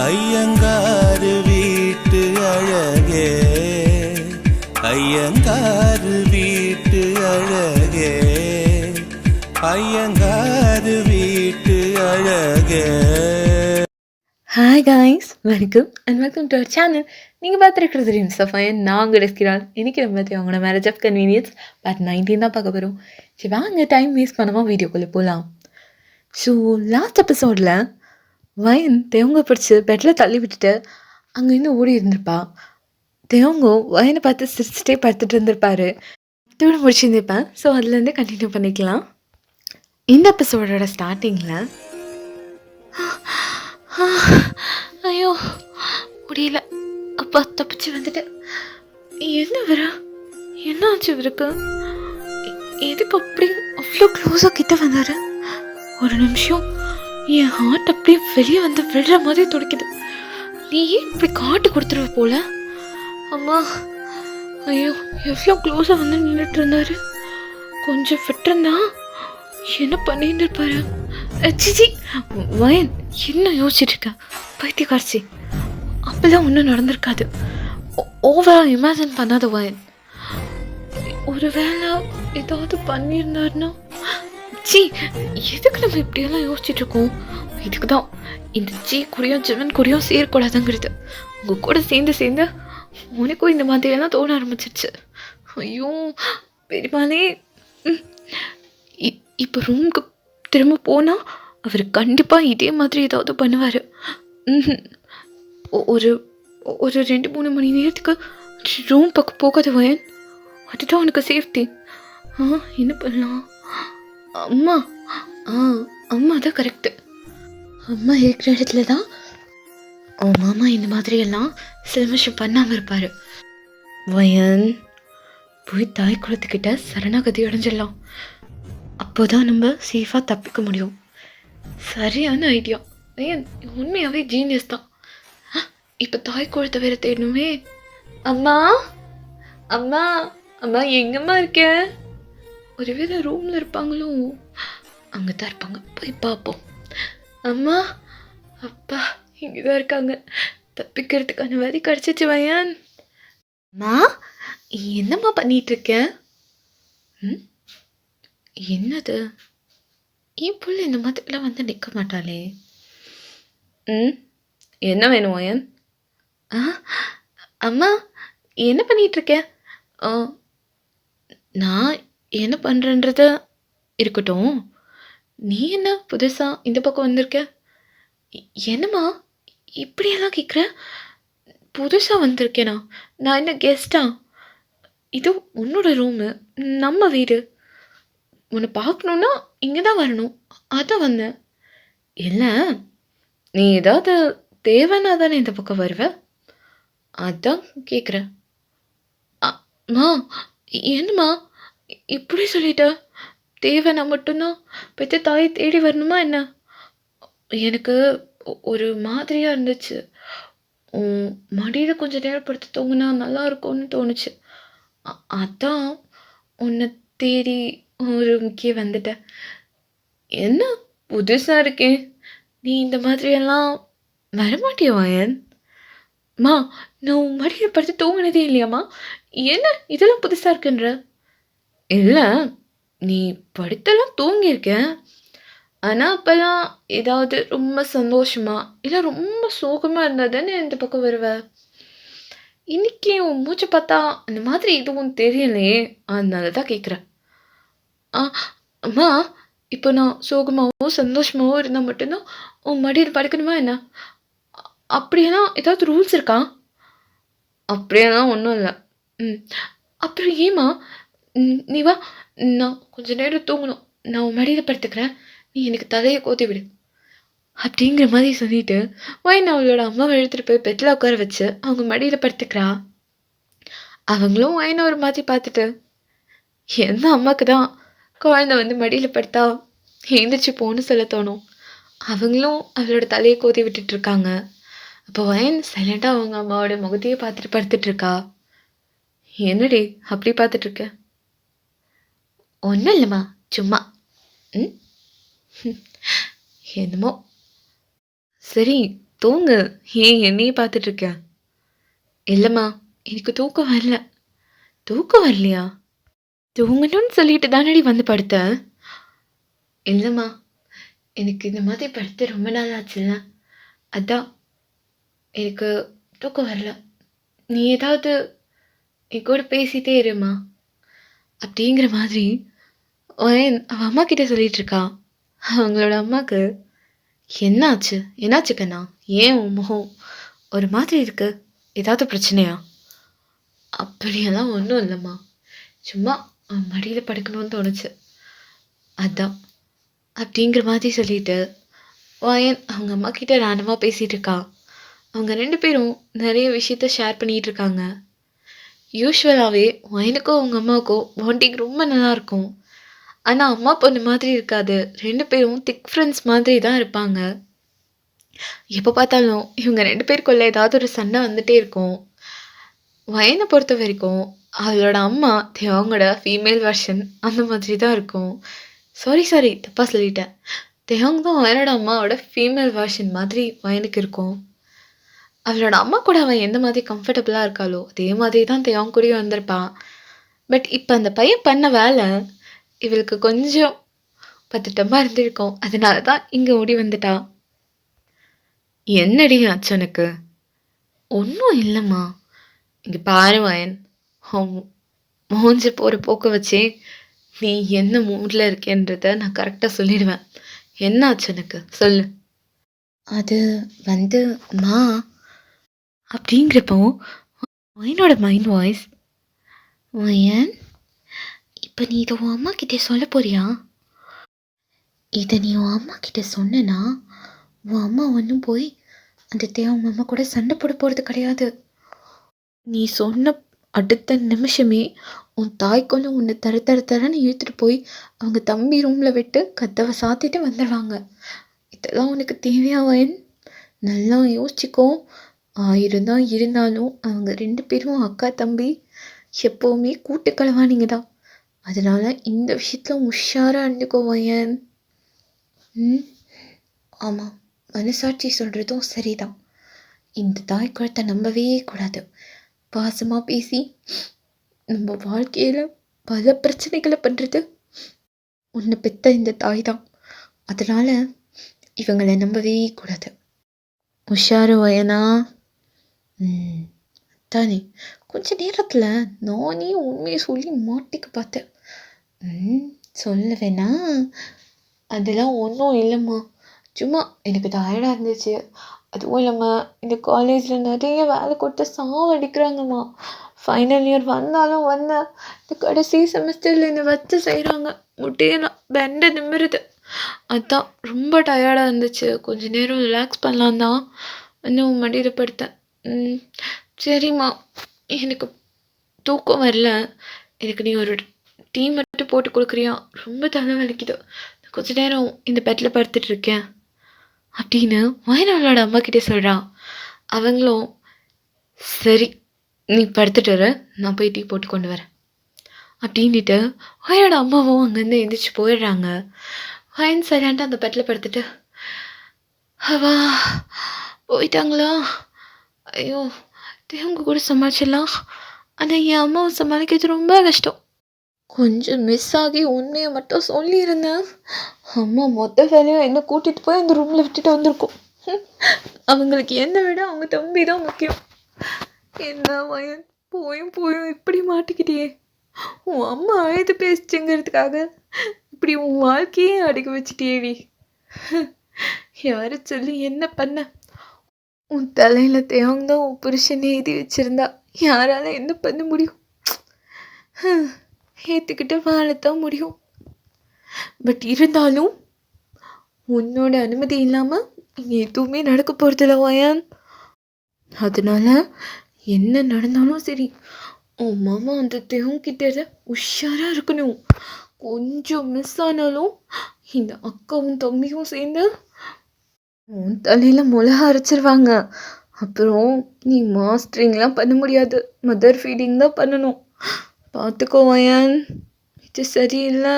ஐயங்காரு வீட்டு அழகே, ஐயங்காரு வீட்டு அழகே, ஐயங்காரு வீட்டு அழகே. ஹாய் காய்ஸ், வணக்கம் and welcome to our channel. நீங்கள் பார்த்துருக்கிறது ட்ரீம்ஸ் ஆஃப் அயன். நான் உங்கள் டெஸ்கிறாள். இன்றைக்கி நம்ம பற்றி அவங்களோட மேரேஜ் ஆஃப் கன்வீனியன்ஸ் பார்ட் 19 தான் பார்க்க போகிறோம். சரி வாங்க, டைம் வேஸ்ட் பண்ணாமல் வீடியோக்குள்ளே போகலாம். ஸோ லாஸ்ட் எபிசோடில் வயன் தேவங்க பிடிச்சி பெட்டில் தள்ளி விட்டுட்டு அங்கேருந்து ஓடி இருந்திருப்பா. தேவங்கோ வயனை பார்த்து சிரிச்சிட்டே படுத்துட்டு இருந்திருப்பாரு. இதோட முடிச்சிருந்திருப்பேன். ஸோ அதுலேருந்தே கண்டினியூ பண்ணிக்கலாம். இந்த எபிசோடோட ஸ்டார்டிங்கில் ஐயோ முடியல, அப்பா தப்பிச்சு வந்துட்டு. என்ன வர, என்ன ஆச்சு இவருக்கு? எதுக்கு அப்படி அவ்வளோ க்ளோஸாக கிட்ட வந்தாரு? ஒரு நிமிஷம் என் ஹார்ட் அப்படியே வெளியே வந்து விடுற மாதிரி துடிக்குது. நீ ஏன் இப்படி காட்டு கொடுத்துருவ போல? அம்மா ஐயோ, எவ்வளோ க்ளோஸாக வந்து நின்றுட்டு இருந்தாரு. கொஞ்சம் விட்டுருந்தா என்ன பண்ணிட்டு இருப்பாரு? சிச்சி வயன், என்ன யோசிச்சுட்டு இருக்க? பைத்தியக்காரச்சி, அப்பெல்லாம் ஒன்றும் நடந்திருக்காது. ஓவரா இமேஜின் பண்ணாத வயன். ஒரு வேளை ஏதாவது பண்ணியிருந்தாருன்னா? சி, எதுக்கு நம்ம இப்படியெல்லாம் யோசிச்சுட்டு இருக்கோம்? இதுக்கு தான் இந்த ஜி கூடயும் ஜெவன் கூடயும் சேரக்கூடாதுங்கிறது. உங்கள் கூட சேர்ந்து சேர்ந்து உனக்கும் இந்த மாதிரியெல்லாம் தோண ஆரம்பிச்சிருச்சு. ஐயோ பெரியமானே, இப்போ ரூமுக்கு திரும்ப போனால் அவர் கண்டிப்பாக இதே மாதிரி ஏதாவது பண்ணுவார். ஒரு ஒரு 2-3 மணி நேரத்துக்கு ரூம் பக்கம் போகாத வயன். அதுதான் உனக்கு சேஃப்டி. என்ன பண்ணலாம்? அம்மா அம்மா தான் கரெக்டு. அம்மா இருக்கிற இடத்துல தான் அவன் மாமா இந்த மாதிரியெல்லாம் சில விஷயம் பண்ணாமல் இருப்பார். வயன் போய் தாய் குளத்துக்கிட்ட சரணாகதி அடைஞ்சிடலாம். அப்போதான் நம்ம சேஃபாக தப்பிக்க முடியும். சரியான ஐடியா வயன், உண்மையாகவே ஜீனியஸ் தான். இப்போ தாய் குளத்தை வேற தேடணுமே. அம்மா அம்மா அம்மா, எங்கம்மா இருக்க? ஒருவேளை ரூமில் இருப்பாங்களோ? அங்கே தான் இருப்பாங்க, போய் பார்ப்போம். அம்மா அப்பா இங்கே தான் இருக்காங்க. தப்பிக்கிறதுக்கான வழி கிடச்சிச்சு வயன். அம்மா என்னம்மா பண்ணிகிட்ருக்க? என்னது, என் புள்ள இந்த மாதிரிலாம் வந்து நிற்க மாட்டாளே. என்ன வேணும் வயன்? அம்மா என்ன பண்ணிகிட்ருக்க? நான் என்ன பண்ணுறேன்றத இருக்கட்டும், நீ என்ன புதுசாக இந்த பக்கம் வந்திருக்க? என்னம்மா இப்படியெல்லாம் கேட்குற? புதுசாக வந்திருக்கேனா? நான் என்ன கெஸ்ட்டா? இது உன்னோட ரூமு, நம்ம வீடு. உன்னை பார்க்கணுன்னா இங்கே தான் வரணும், அதான் வந்தேன். இல்லை, நீ ஏதாவது தேவைன்னா தானே இந்த பக்கம் வருவ, அதான் கேட்குறேன். அம்மா என்னம்மா இப்படி சொல்லிட்ட? தேவைன்னா மட்டும்தான் பெற்ற தாயை தேடி வரணுமா என்ன? எனக்கு ஒரு மாதிரியாக இருந்துச்சு. மடியில் கொஞ்சம் நேரம் படுத்து தூங்கினா நல்லா இருக்கும்னு தோணுச்சு. அதான் உன்னை தேடி ஒரு முக்கிய வந்துட்டேன். என்ன புதுசாக இருக்கேன், நீ இந்த மாதிரியெல்லாம் வரமாட்டியா வயன்? மா நான் மடியில் படுத்து தூங்கினதே இல்லையாம்மா, என்ன இதெல்லாம் புதுசாக இருக்குன்ற? இல்லை, நீ படுத்தெல்லாம் தூங்கியிருக்க, ஆனால் அப்போல்லாம் ஏதாவது ரொம்ப சந்தோஷமா இல்லை ரொம்ப சோகமாக இருந்தால் தானே இந்த பக்கம் வருவ. இன்னைக்கு உன் மூச்சை பார்த்தா அந்த மாதிரி எதுவும் தெரியலையே, அதனால தான் கேட்குறேன். அம்மா இப்போ நான் சோகமாகவோ சந்தோஷமாகவோ இருந்தால் மட்டும்தான் உன் மடியில் படுக்கணுமா என்ன? அப்படியெல்லாம் ஏதாவது ரூல்ஸ் இருக்கா? அப்படியெல்லாம் ஒன்றும் இல்லை. அப்புறம் ஏம்மா நீ வா, நான் கொஞ்சம் நேரம் தூங்கணும், நான் உன் மடியில் படுத்துக்கிறேன், நீ எனக்கு தலையை கோத்தி விடு அப்படிங்கிற மாதிரி சொல்லிட்டு வயன் அவளோட அம்மாவை எடுத்துகிட்டு போய் பெட்டில் உட்கார வச்சு அவங்க மடியில் படுத்துக்கிறா. அவங்களும் வயனை ஒரு மாதிரி பார்த்துட்டு, எந்த அம்மாவுக்கு தான் குழந்தை வந்து மடியில் படுத்தா எழுந்திரிச்சு போன்னு சொல்ல தோணும். அவங்களும் அவளோட தலையை கோத்தி விட்டுட்ருக்காங்க. அப்போ வயன் சைலண்டாக அவங்க அம்மாவோட முகத்தையே பார்த்துட்டு படுத்துட்ருக்கா. என்னடி அப்படி பார்த்துட்ருக்க? ஒன்றும் இல்லைம்மா, சும்மா. என்னமோ சரி, தூங்கு. ஏன் என்னையே பார்த்துட்டு இருக்க? இல்லைம்மா, எனக்கு தூக்கம் வரல. தூக்கம் வரலையா? தூங்கணும்னு சொல்லிட்டு தானடி வந்து படுத்த. இல்லைம்மா, எனக்கு இந்த மாதிரி படுத்து ரொம்ப நாள் ஆச்சுல்ல, அதான் எனக்கு தூக்கம் வரல. நீ ஏதாவது என் கூட பேசிட்டே இருமா அப்படிங்கிற மாதிரி அவன் அம்மா கிட்ட சொல்லிட்டு இருக்கா. அவங்களோட அம்மாவுக்கு என்னாச்சு என்னாச்சு கண்ணா, ஏன் உன் முகம் ஒரு மாதிரி இருக்கு, ஏதாவது பிரச்சனையா? அப்படியெல்லாம் ஒன்றும் இல்லைம்மா, சும்மா அவன் மடியில் படுக்கணும்னு தோணுச்சு, அதான் அப்படிங்கிற மாதிரி சொல்லிட்டு வயன் அவங்க அம்மா கிட்ட ரேண்டமாக பேசிகிட்டு இருக்கா. அவங்க 2 பேரும் நிறைய விஷயத்த ஷேர் பண்ணிகிட்டு இருக்காங்க. யூஸ்வலாகவே வயனுக்கும் அவங்க அம்மாவுக்கும் பாண்டிங் ரொம்ப நல்லாயிருக்கும். ஆனால் அம்மா பொண்ணு மாதிரி இருக்காது. 2 பேரும் திக் ஃப்ரெண்ட்ஸ் மாதிரி தான் இருப்பாங்க. எப்போ பார்த்தாலும் இவங்க 2 பேருக்குள்ள ஏதாவது ஒரு சண்டை வந்துட்டே இருக்கும். வயனை பொறுத்த வரைக்கும் அவளோட அம்மா தேவங்களோட ஃபீமேல் வெர்ஷன் அந்த மாதிரி தான் இருக்கும். சாரி தப்பாக சொல்லிட்டேன். தேவங்க தான் வயனோட அம்மாவோட ஃபீமேல் வெர்ஷன் மாதிரி வயனுக்கு இருக்கும். அவளோட அம்மா கூட அவன் எந்த மாதிரி கம்ஃபர்டபுளாக இருக்காளோ அதே மாதிரி தான் தேவங்க கூடயும் வந்திருப்பான். பட் இப்போ அந்த பையன் பண்ண வேலை இவளுக்கு கொஞ்சம் பதட்டமாக இருந்திருக்கும். அதனால தான் இங்கே ஓடி வந்துட்டா. என்னடி ஆச்சு உனக்கு? ஒன்றும் இல்லைம்மா. இங்கே பாரு வயன், மோஞ்சு போகிற போக்க வச்சே நீ என்ன மூடில் இருக்கேன்றத நான் கரெக்டாக சொல்லிடுவேன். என்ன ஆச்சு எனக்கு சொல்லு. அது வந்து மா அப்படிங்கிறப்போ வயனோட மைண்ட் வாய்ஸ், வயன் இப்போ நீ இதை உன் அம்மா கிட்டே சொல்ல போறியா? இதை நீ உன் அம்மா கிட்ட சொன்னா உன் அம்மா ஒன்றும் போய் அந்த தேவன் அம்மா கூட சண்டை போட போகிறது கிடையாது. நீ சொன்ன அடுத்த நிமிஷமே உன் தாய்க்குள்ள உன்னை தரன்னு இழுத்துட்டு போய் அவங்க தம்பி ரூமில் விட்டு கதவை சாத்திட்டு வந்துடுவாங்க. இதெல்லாம் உனக்கு தேவையா வயன்? நல்லா யோசிச்சுக்கோ. 1000 தான் இருந்தாலும் அவங்க 2 பேரும் அக்கா தம்பி எப்போவுமே கூட்டுக்கலவானீங்க தான். அதனால இந்த விஷயத்தில் உஷாராக இருந்துக்கோ வயன். ஆமாம், மனசாட்சி சொல்கிறதும் சரிதான். இந்த தாய் குழத்தை நம்பவே கூடாது. பாசமாக பேசி நம்ம வாழ்க்கையில் பல பிரச்சனைகளை பண்ணுறது உன்னை பெற்ற இந்த தாய் தான். அதனால் இவங்களை நம்பவே கூடாது. உஷாரு வயனா. தானே கொஞ்ச நேரத்தில் நானே உண்மையை சொல்லி மாட்டிக்க பார்த்தேன். சொல்ல வேணா, அதெல்லாம் ஒன்றும் இல்லைம்மா, சும்மா எனக்கு டயர்டாக இருந்துச்சு. அதுவும் இல்லாமல் இந்த காலேஜில் நிறைய வேலை கொடுத்து சாவடிக்கிறாங்கம்மா. ஃபைனல் இயர் வந்தாலும் இந்த கடைசி செமஸ்டரில் என்னை வச்சு செய்கிறாங்க. முட்டையெல்லாம் பெண்டை நிமிருது. அதுதான் ரொம்ப டயர்டாக இருந்துச்சு. கொஞ்ச நேரம் ரிலாக்ஸ் பண்ணலாம் தான் இன்னும் மடியில் படுத்தேன். சரிம்மா, எனக்கு தூக்கம் வரல. எனக்கு நீ ஒரு டீ மட்டும் போட்டு கொடுக்குறியா? ரொம்ப தலை வலிக்குது. கொஞ்ச நேரம் இந்த பெட்டில் படுத்துட்டு இருக்கேன் அப்படின்னு வயனோட அம்மா கிட்டே சொல்கிறான். அவங்களும் சரி நீ படுத்துட்டு வர, நான் போய் டீ போட்டு கொண்டு வரேன் அப்படின்ட்டு வயனோட அம்மாவும் அங்கேருந்து எழுந்திரிச்சு போயிடுறாங்க. வயன் சரியான்ட்டு அந்த பெட்டில் படுத்துட்டு அவா போயிட்டாங்களா, ஐயோ தேவங்க கூட சமாளிச்சிடலாம், ஆனால் என் அம்மாவை சமாளிக்கிறது ரொம்ப கஷ்டம். கொஞ்சம் மிஸ் ஆகி உண்மையை மட்டும் சொல்லியிருந்தேன், அம்மா மொத்த வேலையும் என்ன கூட்டிகிட்டு போய் அந்த ரூமில் விட்டுட்டு வந்திருக்கோம். அவங்களுக்கு என்னை விட அவங்க தம்பி தான் முக்கியம். என்ன வயன், போயும் இப்படி மாட்டிக்கிட்டியே. உன் அம்மா அழுது பேசிச்சுங்கிறதுக்காக இப்படி உன் வாழ்க்கையே அடக்கி வச்சுட்டியேவி. யாரு சொல்லி என்ன பண்ண? உன் தலையில் தேவங்க தான் உன் புருஷனை எழுதி வச்சிருந்தா யாரால என்ன பண்ண முடியும்? ஏற்றுக்கிட்டு வாழத்தான் முடியும். பட் இருந்தாலும் உன்னோட அனுமதி இல்லாமல் இங்கே எதுவுமே நடக்க போகிறதில்ல வயன். அதனால என்ன நடந்தாலும் சரி உன் மாமா அந்த தேவங்கிட்ட உஷாராக இருக்கணும். கொஞ்சம் மிஸ் ஆனாலும் இந்த அக்காவும் தம்பியும் சேர்ந்து உன் தலையில் மிளகா அரைச்சிருவாங்க. அப்புறம் நீ மாஸ்டரிங்லாம் பண்ண முடியாது, மதர் ஃபீடிங் தான் பண்ணணும். பார்த்துக்கோ வயன், இது சரியில்லை.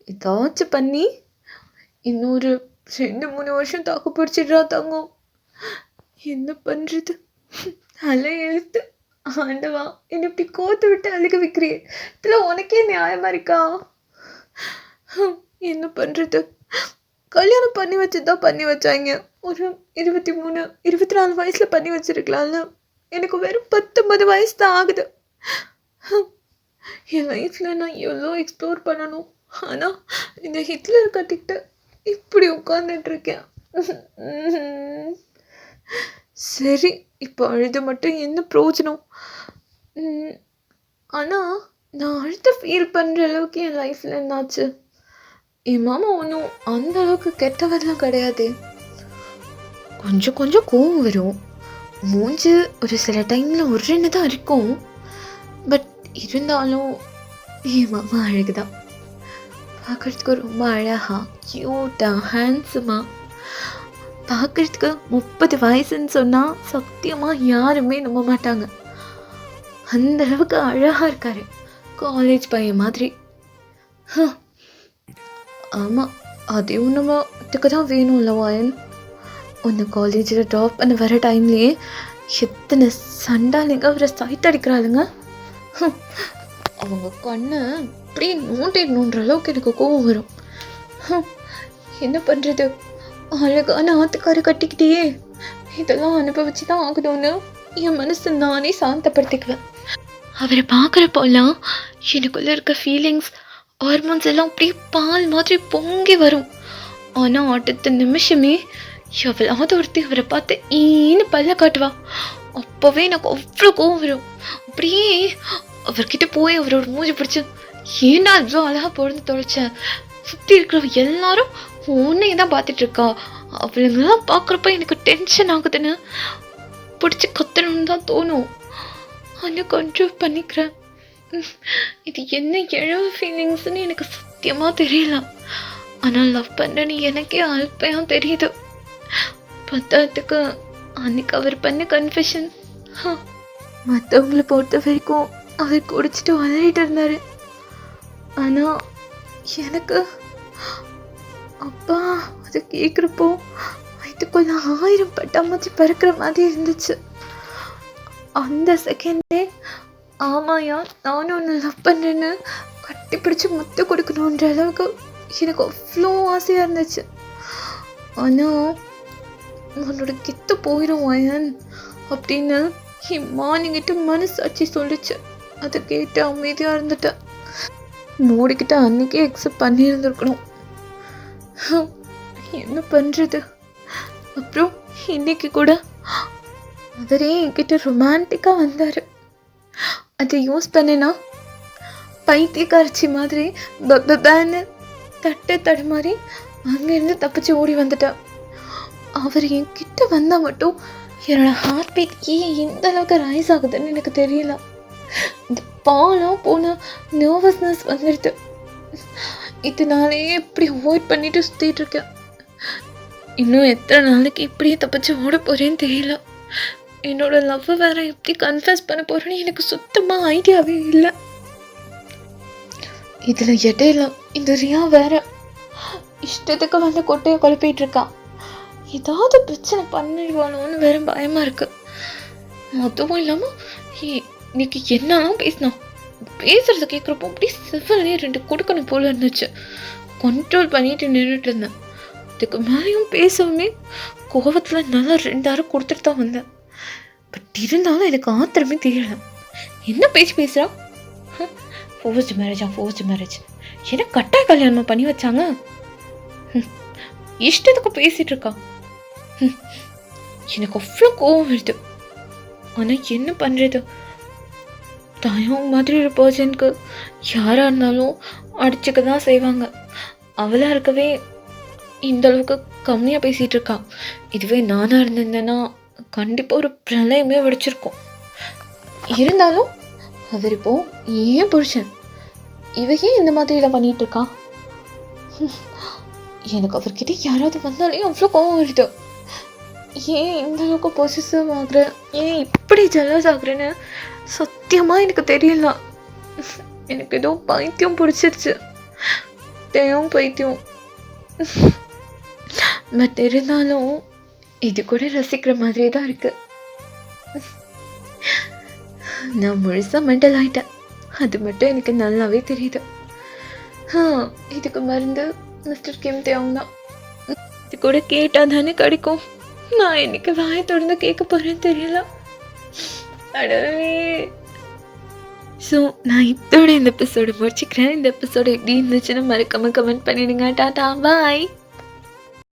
ஏதாச்சும் பண்ணி இன்னொரு 2-3 வருஷம் தாக்கு பிடிச்சிடுறா தங்கம். என்ன பண்ணுறது? அலை எழுத்து. ஆண்டவா, என்னை இப்படி கோத்து விட்டு அழுக வைக்கிறியே, இதில் உனக்கே நியாயமா இருக்கா? என்ன பண்ணுறது? கல்யாணம் பண்ணி வச்சுதான் பண்ணி வச்சாங்க. ஒரு 23 24 வயசில் பண்ணி வச்சிருக்கலாம்ல. எனக்கு வெறும் 19 வயசு தான் ஆகுது. என் லைஃப்பில் நான் எவ்வளோ எக்ஸ்ப்ளோர் பண்ணணும். ஆனால் இந்த ஹிட்லர் கட்டிக்கிட்டு இப்படி உட்காந்துட்டு இருக்கேன். சரி, இப்போ அழுது மட்டும் என்ன பிரயோஜனம்? ஆனால் நான் அழுத ஃபீல் பண்ணுற அளவுக்கு என் லைஃப்பில் என்னாச்சு? என் மாமா ஒன்றும் அந்த அளவுக்கு கெட்டவரெலாம் கிடையாது. கொஞ்சம் கொஞ்சம் கோவம் வரும், மூஞ்சு ஒரு சில டைமில் ஒருன்னு தான் இருக்கும். பட் இருந்தாலும் என் மாமா அழகுதான். பார்க்குறதுக்கு ரொம்ப அழகா, க்யூட்டாக, ஹேண்ட்ஸமாக. பார்க்குறதுக்கு 30 வயசுன்னு சொன்னால் சத்தியமாக யாருமே நம்ப மாட்டாங்க. அந்த அளவுக்கு அழகாக இருக்கார், காலேஜ் பையன் மாதிரி. ஆமாம், அதையும் நம்மத்துக்கு தான் வேணும்ல வாயன். ஒன்று காலேஜில் ட்ராப் பண்ண வர டைம்லேயே எத்தனை சண்டாலிங்க அவரை சைட் அடிக்கிறாளுங்க. அவங்க கண்ணை அப்படியே நோண்டிடணுன்ற அளவுக்கு எனக்கு கோவம் வரும். என்ன பண்ணுறது? அழகான ஆத்துக்கார கட்டிக்கிட்டே இதெல்லாம் அனுபவிச்சு தான் ஆகணும்னு என் மனசை நானே சாந்தப்படுத்திக்குவேன். அவரை பார்க்குறப்போலாம் எனக்குள்ளே இருக்க ஃபீலிங்ஸ், ஹார்மோன்ஸ் எல்லாம் அப்படியே பால் மாதிரி பொங்கி வரும். ஆனால் அடுத்த நிமிஷமே எவ்வளோது ஒருத்தி அவரை பார்த்து ஈன்னு பல்ல காட்டுவா. அப்போவே எனக்கு அவ்வளோ கோவம் வரும். அப்படியே அவர்கிட்ட போய் அவரோட மூஞ்சி பிடிச்சி, ஏன்னா இவ்வளோ அழகாக பொழுது தொலைச்ச, சுற்றி இருக்கிறவ எல்லாரும் உன்னையே தான் பார்த்துட்டு இருக்கா, அவளுங்கெல்லாம் பார்க்குறப்ப எனக்கு டென்ஷன் ஆகுதுன்னு பிடிச்சி கத்தணும்னு தான் தோணும். ஆனால் கண்ட்ரோல் பண்ணிக்கிறேன். இது என்ன எழவு ஃபீலிங்ஸ்ன்னு எனக்கு சத்தியமாக தெரியல. ஆனால் லவ் பண்ணுறேன்னு எனக்கே அல்பையாக தெரியுது. பத்தாத்துக்கு அன்னைக்கு அவர் பண்ண கன்ஃபெஷன், மற்றவங்களை பொறுத்த வரைக்கும் அவர் குடிச்சிட்டு வளரிட்டு இருந்தார். ஆனால் எனக்கு அப்பா அதை கேட்குறப்போ வயிற்றுக்குள்ள 1000 பட்டாம்பூச்சி பறக்கிற மாதிரி இருந்துச்சு. அந்த செகண்டே ஆமாயா நானும் ஒன்று லவ் பண்ணுறேன்னு கட்டி பிடிச்சி முத்து கொடுக்கணுன்ற அளவுக்கு எனக்கு அவ்வளோ ஆசையாக இருந்துச்சு. ஆனால் உன்னோட கித்து போயிடும் வயன் அப்படின்னு என் மார்னிங்கிட்ட மனசாட்சி சொல்லிச்சு. அதை கேட்டு அமைதியாக இருந்துட்டேன். மூடிக்கிட்ட அன்னைக்கே அக்செப்ட் பண்ணியிருந்துருக்கணும். என்ன பண்ணுறது? அப்புறம் இன்னைக்கு கூட அவரே என்கிட்ட ரொமான்டிக்காக வந்தார். அதை யூஸ் பண்ணேன்னா பைத்தியக்காரச்சி மாதிரி பேன்னு தட்டு மாதிரி அங்கேருந்து தப்பிச்சு ஓடி வந்துட்டேன். அவர் என்கிட்ட வந்தால் மட்டும் என்னோட ஹார்ட் பீட் ஏன் இந்த அளவுக்கு ரைஸ் ஆகுதுன்னு எனக்கு தெரியல. இந்த பாலம் போன நர்வஸ்னஸ் வந்துடுது. இதனாலே இப்படி அவாய்ட் பண்ணிட்டு சுற்றிட்டு இருக்கேன். இன்னும் எத்தனை நாளைக்கு இப்படியே தப்பிச்சு ஓட போகிறேன்னு தெரியல. என்னோட லவ்வை வேற எப்படி கன்ஃபஸ் பண்ண போகிறேன்னு எனக்கு சுத்தமாக ஐடியாவே இல்லை. இதில் இடையில இந்த ரியா வேற இஷ்டத்துக்கு வந்து கொட்டையை குழப்பிட்டு இருக்கா. ஏதாவது பிரச்சனை பண்ணிடுவானோன்னு வேற பயமாக இருக்கு. அதுவும் இல்லாமல் இன்னைக்கு என்னதான் பேசினான், பேசுறத கேட்குறப்போ அப்படி சிவனே 2 கொடுக்கணும் போல இருந்துச்சு. கண்ட்ரோல் பண்ணிட்டு நின்றுட்டு இருந்தேன். இதுக்கு மேலேயும் பேசவுமே கோவத்தில் நல்லா 2 கொடுத்துட்டு தான் வந்தேன். பட் இருந்தாலும் எனக்கு ஆத்திரமே தெரியல. என்ன பேச்சு பேசுகிறா? ஃபோர்ஸ்டு மேரேஜ் என்ன கட்டாய கல்யாணம் பண்ணி வச்சாங்க? இஷ்டத்துக்கு பேசிட்டு இருக்கா. எனக்கு அவ்வளோ கோவம் வருது. ஆனால் என்ன பண்ணுறது? தாயம் மாதிரி ஒரு பர்சனுக்கு யாராக இருந்தாலும் அடிச்சுக்க தான் செய்வாங்க. அவளாக இருக்கவே இந்த அளவுக்கு கம்மியாக பேசிகிட்டு இருக்கா. இதுவே நானாக இருந்திருந்தேன்னா கண்டிப்பாக ஒரு பிரளயமே வெடிச்சிருக்கும். இருந்தாலும் அவர் இப்போ ஏன் புருஷன், இவையே இந்த மாதிரிலாம் பண்ணிட்டு இருக்கா. எனக்கு அவர்கிட்ட யாராவது வந்தாலே அவ்வளோ கோவம் வருது. ஏன் இந்த அளவுக்கு பொசிசிவ் ஆகுற, ஏன் இப்படி ஜெலஸ் ஆகுறேன்னு சத்தியமாக எனக்கு தெரியல. எனக்கு ஏதோ பைத்தியம் பிடிச்சிருச்சு, பைத்தியம். பட் இருந்தாலும் இது கூட ரசிக்கிற மாதிரியே தான் இருக்கு. நான் முழுசா மெண்டல் ஆயிட்டேன், அது மட்டும் எனக்கு நல்லாவே தெரியுது. இதுக்கு மருந்து மிஸ்டர் கிம் தேவ் தான். இது கூட கேட்டா தானே கிடைக்கும். நான் இன்னைக்கு வாயை தொடர்ந்து கேட்க போறேன்னு தெரியல. அடவே. ஸோ நான் இதோட இந்த எபிசோடு முடிச்சுக்கிறேன். இந்த எபிசோடு எப்படி இருந்துச்சுன்னு மறக்காம கமெண்ட் பண்ணிடுங்க. டாடா பாய்.